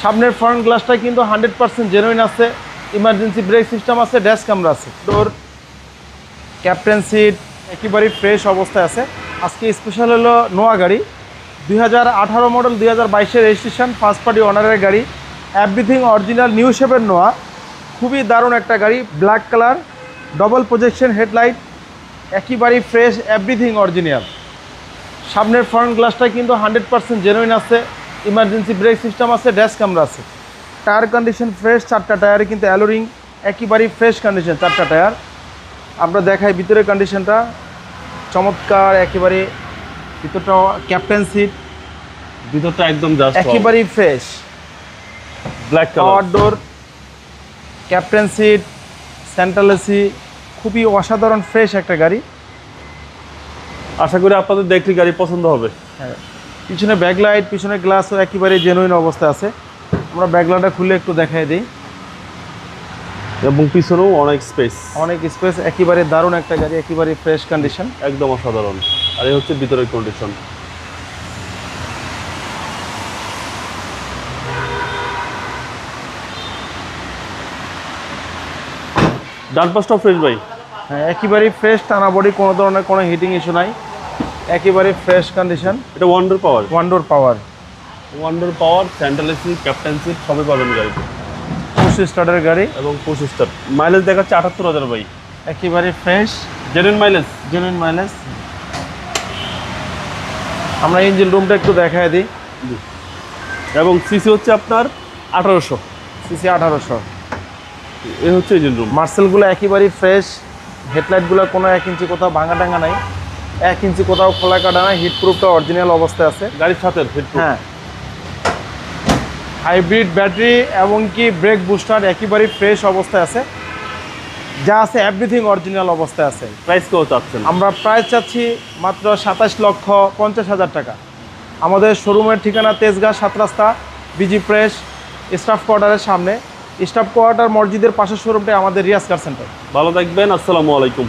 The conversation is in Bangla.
সামনের ফ্রন্ট গ্লাসটা কিন্তু 100% জেনুইন আছে। ইমার্জেন্সি ব্রেক সিস্টেম আছে, ড্যাশ ক্যামেরা আছে, ডোর, ক্যাপ্টেন সিট একেবারেই ফ্রেশ অবস্থায় আছে। আজকে স্পেশাল হলো নোয়া গাড়ি, 2018 মডেল, 2022-এর রেজিস্ট্রেশন, ফার্স্ট পার্টি অনারের গাড়ি, এভরিথিং অরিজিনাল নিউ শেপের নোয়া। খুবই দারুণ একটা গাড়ি, black colour, double projection headlight, একেবারেই ফ্রেশ, এভরিথিং অরিজিনাল। সামনের ফ্রন্ট গ্লাসটা কিন্তু 100% জেনুইন আছে। ইমার্জেন্সি ব্রেক সিস্টেম আছে, ড্যাশ ক্যামেরা আছে। টায়ার কন্ডিশন ফ্রেশ, 4টা টায়ারে কিন্তু অ্যালোরিং, একেবারেই ফ্রেশ কন্ডিশন 4টা টায়ার। আমরা দেখাই ভিতরের কন্ডিশনটা, চমৎকার একেবারে। ভিতরটা ক্যাপ্টেন সিট, ভিতরটা একদম জাস্ট একেবারেই ফ্রেশ। ব্ল্যাক পাওয়ার কালার, ডোর, ক্যাপ্টেন সিট, সেন্ট্রাল এসি, খুবই অসাধারণ ফ্রেশ একটা গাড়ি। আশা করি আপনাদের দেখলে গাড়ি পছন্দ হবে। হ্যাঁ, পিছনে ব্যাকলাইট, পিছনে গ্লাসও একেবারে জেনুইন অবস্থায় আছে। আমরা ব্যাকলাইটটা খুলে একটু দেখাই দিই। এবং পিছনেও অনেক স্পেস, অনেক স্পেস, একেবারে দারুণ একটা গাড়ি, একেবারে ফ্রেশ কন্ডিশন, একদম অসাধারণ। আর এই হচ্ছে ভিতরের কন্ডিশন। ডান পাশটাও ফ্রেশ ভাই। হ্যাঁ, একেবারেই ফ্রেশ, টানা বডি, কোনো ধরনের কোনো হিটিং ইস্যু নাই, একেবারে ফ্রেশ কন্ডিশন। এটা ওয়ান্ডার পাওয়ার, ওয়ান্ডোর পাওয়ার, সেন্ট্রাল এসি, ক্যাপ্টেন সিট সবই পাবেন গাড়িতে। পুশ স্টার্টের গাড়ি এবং 25 স্টার, মাইলেজ দেখাচ্ছে 78,000 ভাই। একেবারে fresh, genuine mileage. Genuine mileage. আমরা ইঞ্জিন রুমটা একটু দেখাই দিই। এবং সিসি হচ্ছে আপনার 1800। সিসি 1800। এই হচ্ছে ইঞ্জিন রুম। মার্সেলগুলো একেবারেই ফ্রেশ, হেডলাইটগুলো কোনো 1 ইঞ্চি কোথাও ভাঙা টাঙা নাই, 1 ইঞ্চি কোথাও খোলা কাটা নাই, হিট প্রুফটা অরিজিনাল অবস্থায় আছে গাড়ির সাথে হেডপ্রুফ। হ্যাঁ, হাইব্রিড ব্যাটারি এবং কি ব্রেক বুস্টার একেবারেই ফ্রেশ অবস্থায় আছে, যা আছে এভরিথিং অরিজিনাল অবস্থায় আছে। প্রাইস কেউ চাচ্ছেন? আমরা প্রাইস চাচ্ছি মাত্র 27,50,000 টাকা। আমাদের শোরুমের ঠিকানা তেজগাঁ 7 রাস্তা, বিজি প্রেস, স্টাফ কোয়ার্টারের সামনে। স্টাফ কোয়ার্টার মসজিদের পাশের শোরুমটাই আমাদের রিয়াজ কার সেন্টার। ভালো থাকবেন, আসসালামু আলাইকুম।